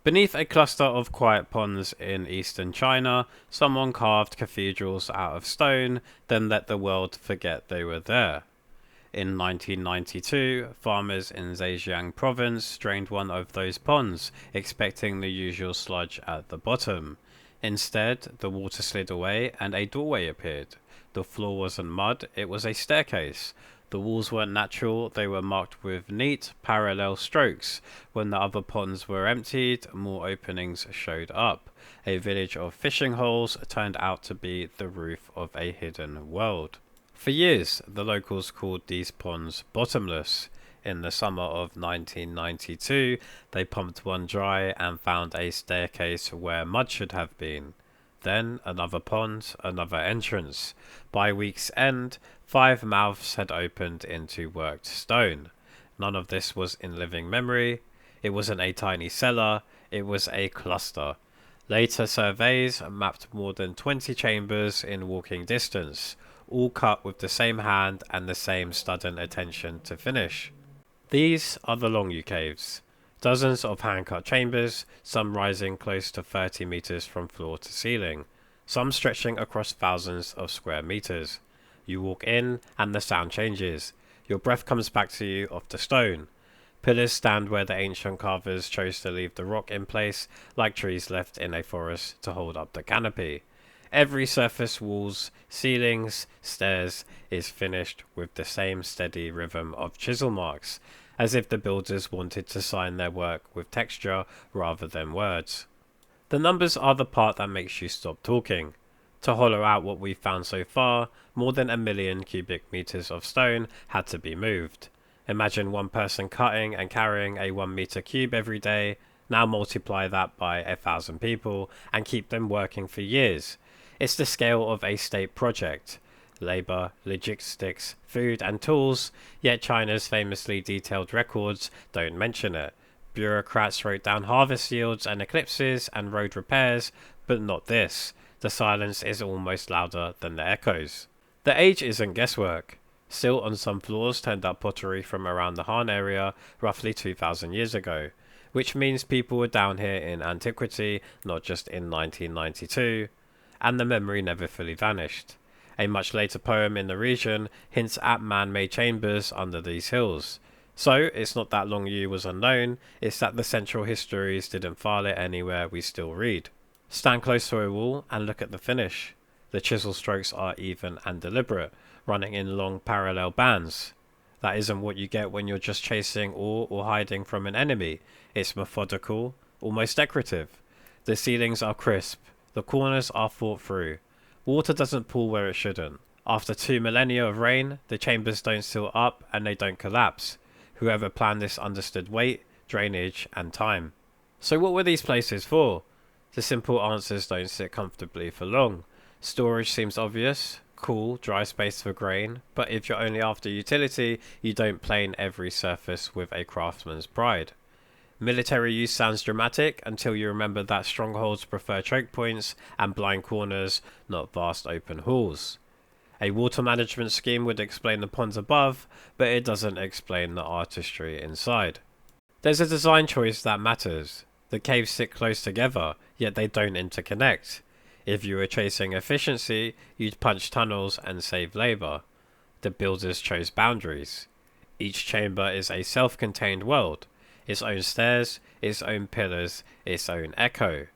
Beneath a cluster of quiet ponds in eastern China, someone carved cathedrals out of stone, then let the world forget they were there. In 1992, farmers in Zhejiang province drained one of those ponds, expecting the usual sludge at the bottom. Instead, the water slid away and a doorway appeared. The floor wasn't mud, it was a staircase. The walls weren't natural, they were marked with neat, parallel strokes. When the other ponds were emptied, more openings showed up. A village of fishing holes turned out to be the roof of a hidden world. For years, the locals called these ponds bottomless. In the summer of 1992, they pumped one dry and found a staircase where mud should have been. Then another pond, another entrance. By week's end, 5 mouths had opened into worked stone. None of this was in living memory. It wasn't a tiny cellar, it was a cluster. Later surveys mapped more than 20 chambers in walking distance, all cut with the same hand and the same sudden attention to finish. These are the Longyou Caves. Dozens of hand-cut chambers, some rising close to 30 meters from floor to ceiling, some stretching across thousands of square meters. You walk in and the sound changes. Your breath comes back to you off the stone. Pillars stand where the ancient carvers chose to leave the rock in place, like trees left in a forest to hold up the canopy. Every surface, walls, ceilings, stairs is finished with the same steady rhythm of chisel marks, as if the builders wanted to sign their work with texture rather than words. The numbers are the part that makes you stop talking. To hollow out what we've found so far, more than 1 million cubic meters of stone had to be moved. Imagine one person cutting and carrying a 1 meter cube every day. Now multiply that by 1,000 people and keep them working for years. It's the scale of a state project. Labor, logistics, food and tools, yet China's famously detailed records don't mention it. Bureaucrats wrote down harvest yields and eclipses and road repairs, but not this. The silence is almost louder than the echoes. The age isn't guesswork. Still on some floors turned up pottery from around the Han area roughly 2,000 years ago, which means people were down here in antiquity, not just in 1992, and the memory never fully vanished. A much later poem in the region hints at man-made chambers under these hills. So, it's not that Longyou was unknown, it's that the central histories didn't file it anywhere we still read. Stand close to a wall and look at the finish. The chisel strokes are even and deliberate, running in long parallel bands. That isn't what you get when you're just chasing ore or hiding from an enemy. It's methodical, almost decorative. The ceilings are crisp, the corners are thought through. Water doesn't pool where it shouldn't. After 2 millennia of rain, the chambers don't seal up and they don't collapse. Whoever planned this understood weight, drainage and time. So what were these places for? The simple answers don't sit comfortably for long. Storage seems obvious, cool, dry space for grain, but if you're only after utility, you don't plane every surface with a craftsman's pride. Military use sounds dramatic until you remember that strongholds prefer choke points and blind corners, not vast open halls. A water management scheme would explain the ponds above, but it doesn't explain the artistry inside. There's a design choice that matters. The caves sit close together, yet they don't interconnect. If you were chasing efficiency, you'd punch tunnels and save labour. The builders chose boundaries. Each chamber is a self-contained world. Its own stairs, its own pillars, its own echo.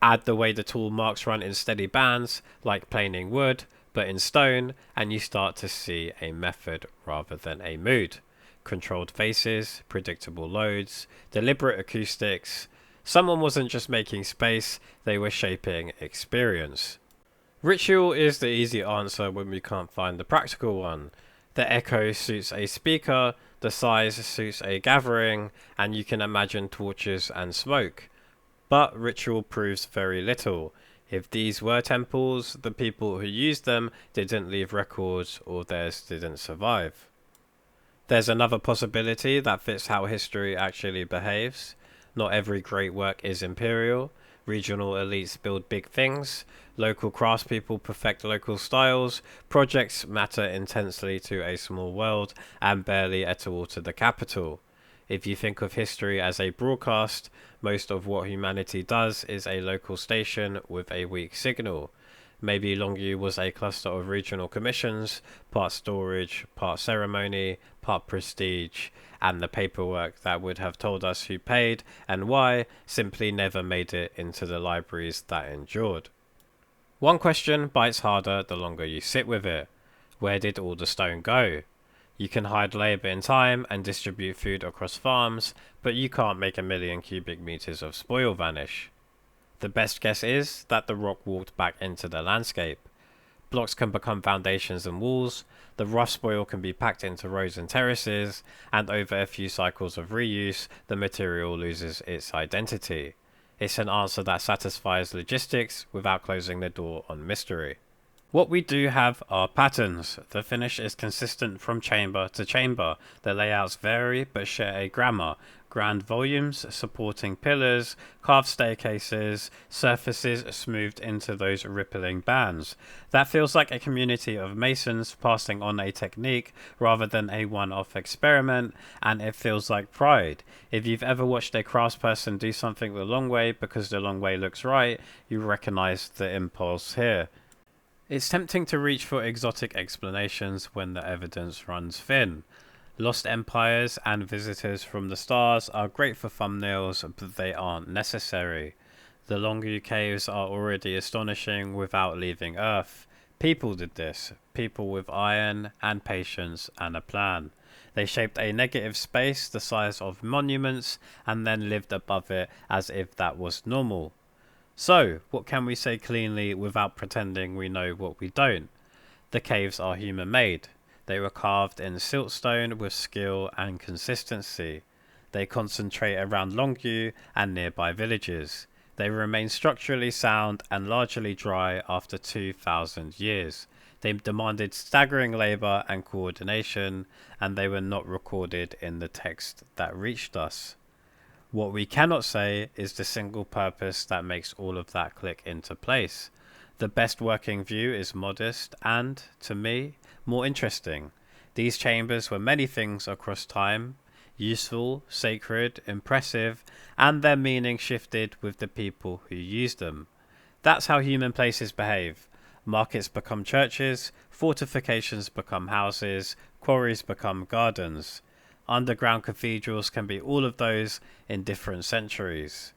Add the way the tool marks run in steady bands, like planing wood, but in stone, and you start to see a method rather than a mood. Controlled faces, predictable loads, deliberate acoustics. Someone wasn't just making space, they were shaping experience. Ritual is the easy answer when we can't find the practical one. The echo suits a speaker, the size suits a gathering, and you can imagine torches and smoke. But ritual proves very little. If these were temples, the people who used them didn't leave records or theirs didn't survive. There's another possibility that fits how history actually behaves. Not every great work is imperial. Regional elites build big things. Local craftspeople perfect local styles. Projects matter intensely to a small world and barely at all to the capital. If you think of history as a broadcast, most of what humanity does is a local station with a weak signal. Maybe Longyou was a cluster of regional commissions, part storage, part ceremony, part prestige, and the paperwork that would have told us who paid and why simply never made it into the libraries that endured. One question bites harder the longer you sit with it. Where did all the stone go? You can hide labour in time and distribute food across farms, but you can't make 1,000,000 cubic meters of spoil vanish. The best guess is that the rock walked back into the landscape. Blocks can become foundations and walls, the rough spoil can be packed into roads and terraces, and over a few cycles of reuse, the material loses its identity. It's an answer that satisfies logistics without closing the door on mystery. What we do have are patterns. The finish is consistent from chamber to chamber. The layouts vary but share a grammar. Grand volumes supporting pillars, carved staircases, surfaces smoothed into those rippling bands. That feels like a community of masons passing on a technique rather than a one-off experiment, and it feels like pride. If you've ever watched a craftsperson do something the long way because the long way looks right, you recognize the impulse here. It's tempting to reach for exotic explanations when the evidence runs thin. Lost empires and visitors from the stars are great for thumbnails, but they aren't necessary. The Longyou Caves are already astonishing without leaving Earth. People did this. People with iron and patience and a plan. They shaped a negative space the size of monuments and then lived above it as if that was normal. So, what can we say cleanly without pretending we know what we don't? The caves are human-made. They were carved in siltstone with skill and consistency. They concentrate around Longyou and nearby villages. They remain structurally sound and largely dry after 2,000 years. They demanded staggering labour and coordination, and they were not recorded in the text that reached us. What we cannot say is the single purpose that makes all of that click into place. The best working view is modest and, to me, more interesting. These chambers were many things across time, useful, sacred, impressive, and their meaning shifted with the people who used them. That's how human places behave. Markets become churches, fortifications become houses, quarries become gardens. Underground cathedrals can be all of those in different centuries.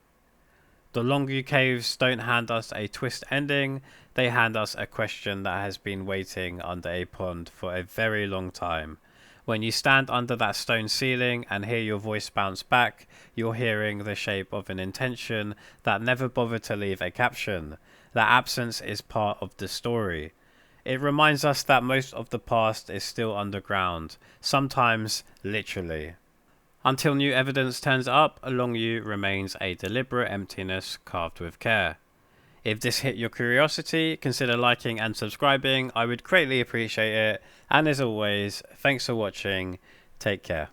The Longyou Caves don't hand us a twist ending, they hand us a question that has been waiting under a pond for a very long time. When you stand under that stone ceiling and hear your voice bounce back, you're hearing the shape of an intention that never bothered to leave a caption. That absence is part of the story. It reminds us that most of the past is still underground, sometimes literally. Until new evidence turns up, Longyou remains a deliberate emptiness carved with care. If this hit your curiosity, consider liking and subscribing. I would greatly appreciate it. And as always, thanks for watching. Take care.